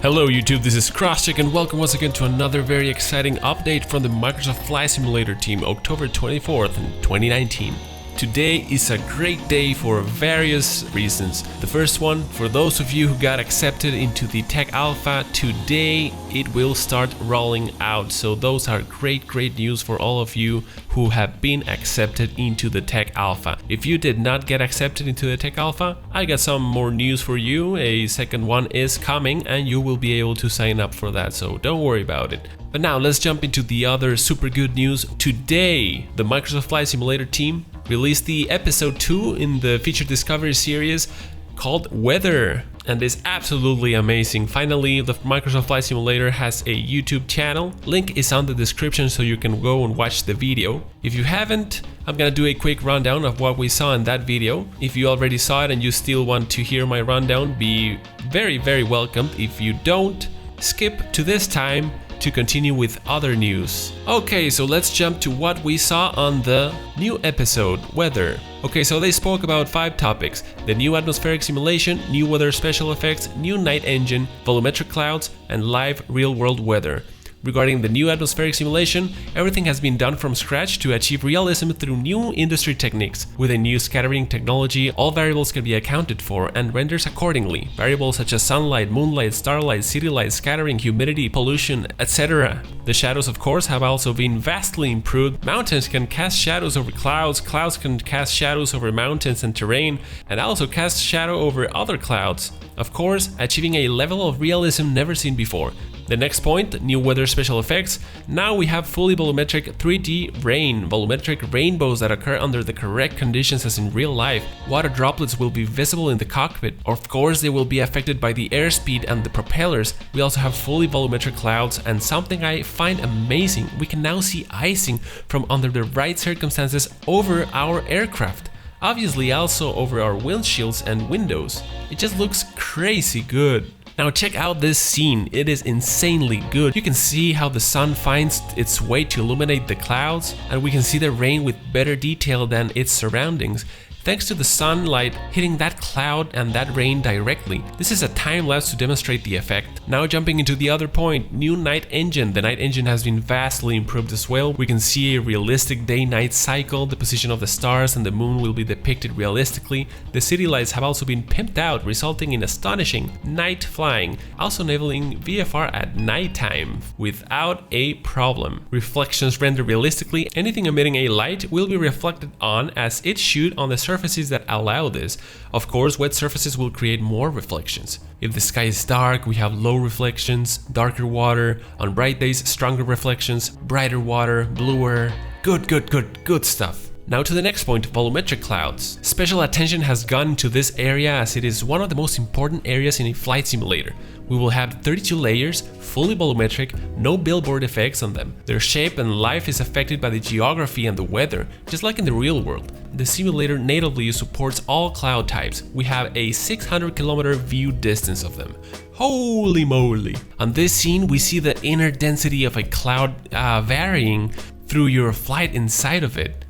Hello YouTube, this is Crosscheck and welcome once again to another very exciting update from the Microsoft Flight Simulator team, October 24th, 2019. Today is a great day for various reasons. The first one, for those of you who got accepted into the Tech Alpha, today it will start rolling out. So those are great news for all of you who have been accepted into the Tech Alpha. If you did not get accepted into the Tech Alpha, I got some more news for you. A second one is coming and you will be able to sign up for that, so don't worry about it. But now let's jump into the other super good news. Today, the Microsoft Flight Simulator team released the episode 2 in the feature discovery series called Weather, and it's absolutely amazing. Finally, the Microsoft Flight Simulator has a YouTube channel. Link is on the description so you can go and watch the video. If you haven't, I'm gonna do a quick rundown of what we saw in that video. If you already saw it and you still want to hear my rundown, be very welcomed. If you don't, skip to this time to continue with other news. Okay, so let's jump to what we saw on the new episode, Weather. Okay, so they spoke about 5 topics: the new atmospheric simulation, new weather special effects, new night engine, volumetric clouds, and live real-world weather. Regarding the new atmospheric simulation, everything has been done from scratch to achieve realism through new industry techniques. With a new scattering technology, all variables can be accounted for and rendered accordingly. Variables such as sunlight, moonlight, starlight, city light, scattering, humidity, pollution, etc. The shadows, of course, have also been vastly improved. Mountains can cast shadows over clouds, clouds can cast shadows over mountains and terrain, and also cast shadow over other clouds. Of course, achieving a level of realism never seen before. The next point, new weather special effects. Now we have fully volumetric 3D rain, volumetric rainbows that occur under the correct conditions as in real life. Water droplets will be visible in the cockpit. Of course, they will be affected by the airspeed and the propellers. We also have fully volumetric clouds, and something I find amazing, we can now see icing from under the right circumstances over our aircraft. Obviously also over our windshields and windows. It just looks crazy good. Now check out this scene, it is insanely good. You can see how the sun finds its way to illuminate the clouds, and we can see the rain with better detail than its surroundings, thanks to the sunlight hitting that cloud and that rain directly. This is a time lapse to demonstrate the effect. Now jumping into the other point, new night engine. The night engine has been vastly improved as well. We can see a realistic day-night cycle. The position of the stars and the moon will be depicted realistically. The city lights have also been pimped out, resulting in astonishing night flying, also enabling VFR at nighttime without a problem. Reflections render realistically. Anything emitting a light will be reflected on as it should on the surfaces that allow this. Of course, wet surfaces will create more reflections. If the sky is dark, we have low reflections, darker water. On bright days, stronger reflections, brighter water, bluer. Good stuff. Now to the next point, volumetric clouds. Special attention has gone to this area as it is one of the most important areas in a flight simulator. We will have 32 layers, fully volumetric, no billboard effects on them. Their shape and life is affected by the geography and the weather, just like in the real world. The simulator natively supports all cloud types. We have a 600-kilometer view distance of them. Holy moly! On this scene, we see the inner density of a cloud varying through your flight inside of it.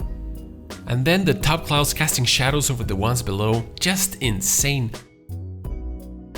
And then the top clouds casting shadows over the ones below. Just insane.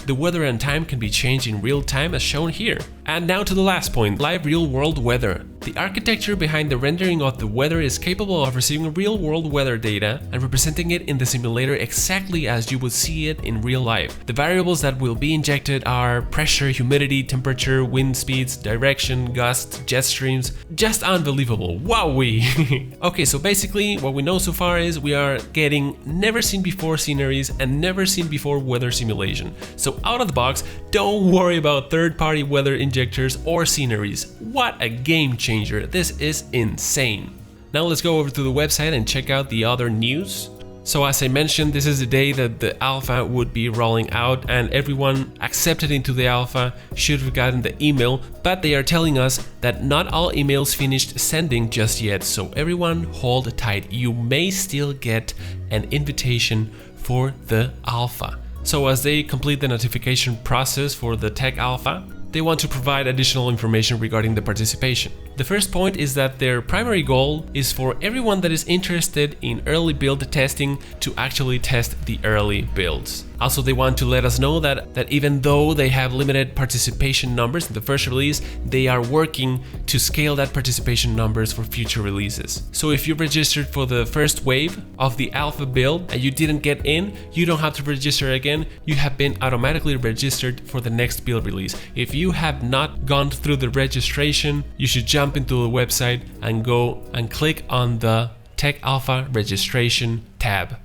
The weather and time can be changed in real time as shown here. And now to the last point, live real-world weather. The architecture behind the rendering of the weather is capable of receiving real-world weather data and representing it in the simulator exactly as you would see it in real life. The variables that will be injected are pressure, humidity, temperature, wind speeds, direction, gust, jet streams. Just unbelievable. Wowee! Okay, so basically what we know so far is we are getting never seen before sceneries and never seen before weather simulation. So out of the box, don't worry about third-party weather injectors or sceneries. What a game changer. This is insane. Now let's go over to the website and check out the other news. So as I mentioned, this is the day that the alpha would be rolling out and everyone accepted into the alpha should have gotten the email, but they are telling us that not all emails finished sending just yet, so everyone hold tight. You may still get an invitation for the alpha. So as they complete the notification process for the Tech Alpha, they want to provide additional information regarding the participation. The first point is that their primary goal is for everyone that is interested in early build testing to actually test the early builds. Also, they want to let us know that even though they have limited participation numbers in the first release, they are working to scale that participation numbers for future releases. So if you registered for the first wave of the alpha build and you didn't get in, you don't have to register again. You have been automatically registered for the next build release. If you have not gone through the registration, you should jump into the website and go and click on the Tech Alpha registration tab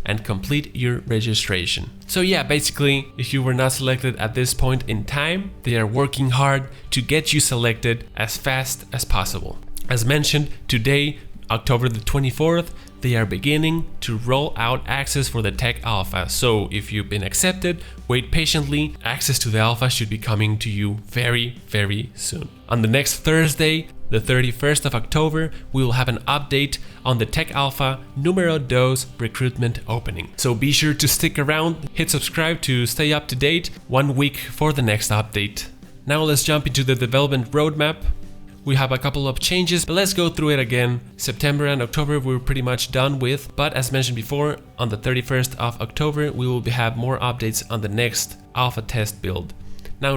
and complete your registration. So yeah, basically, if you were not selected at this point in time, they are working hard to get you selected as fast as possible. As mentioned, today, October the 24th, they are beginning to roll out access for the Tech Alpha. So if you've been accepted, wait patiently. Access to the Alpha should be coming to you very, very soon. On the next Thursday, the 31st of October, we will have an update on the Tech Alpha numero 2 recruitment opening. So be sure to stick around, hit subscribe to stay up to date 1 week for the next update. Now let's jump into the development roadmap. We have a couple of changes, but let's go through it again. September and October we're pretty much done with, but as mentioned before, on the 31st of October, we will have more updates on the next alpha test build. Now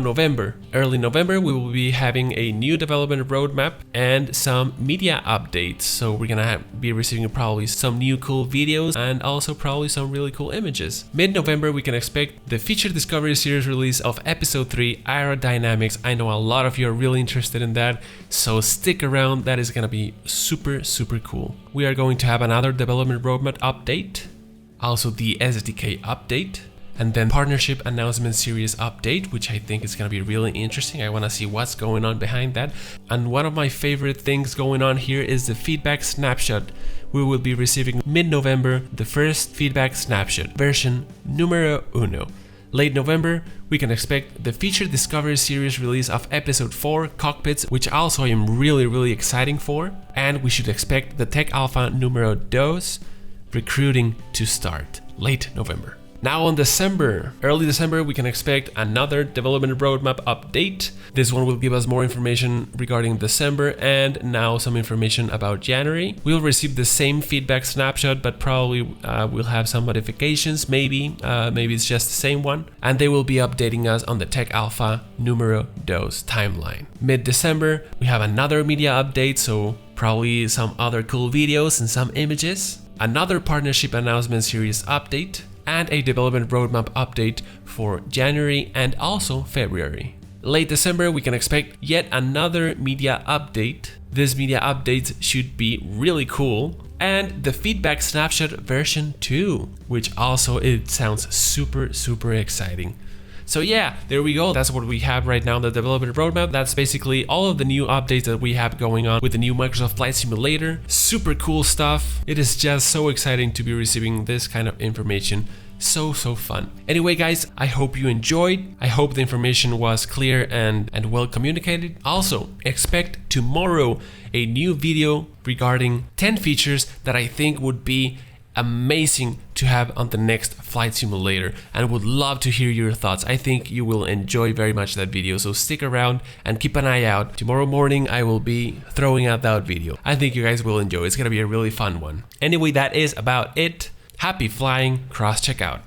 early November, we will be having a new development roadmap and some media updates. So we're gonna be receiving probably some new cool videos and also probably some really cool images. Mid-November, we can expect the feature discovery series release of episode 3, Aerodynamics. I know a lot of you are really interested in that, so stick around. That is gonna be super, super cool. We are going to have another development roadmap update, also the SDK update, and then partnership announcement series update, which I think is going to be really interesting. I want to see what's going on behind that. And one of my favorite things going on here is the feedback snapshot. We will be receiving mid-November the first feedback snapshot, version numero 1. Late November, we can expect the feature discovery series release of episode 4, Cockpits, which also I am really exciting for. And we should expect the Tech Alpha numero 2 recruiting to start late November. Now on early December, we can expect another development roadmap update. This one will give us more information regarding December and now some information about January. We'll receive the same feedback snapshot, but probably we'll have some modifications, maybe it's just the same one. And they will be updating us on the Tech Alpha numero 2 timeline. Mid-December, we have another media update, so probably some other cool videos and some images. Another partnership announcement series update, and a development roadmap update for January and also February. Late December, we can expect yet another media update. This media update should be really cool. And the feedback snapshot version 2, which also it sounds super exciting. So yeah, there we go. That's what we have right now, the development roadmap. That's basically all of the new updates that we have going on with the new Microsoft Flight Simulator. Super cool stuff. It is just so exciting to be receiving this kind of information. So fun. Anyway guys, I hope you enjoyed. I hope the information was clear and well communicated. Also, expect tomorrow a new video regarding 10 features that I think would be amazing to have on the next flight simulator, and would love to hear your thoughts. I think you will enjoy very much that video, so stick around and keep an eye out. Tomorrow morning I will be throwing out that video. I think you guys will enjoy. It's gonna be a really fun one. Anyway, that is about it. Happy flying, cross check out.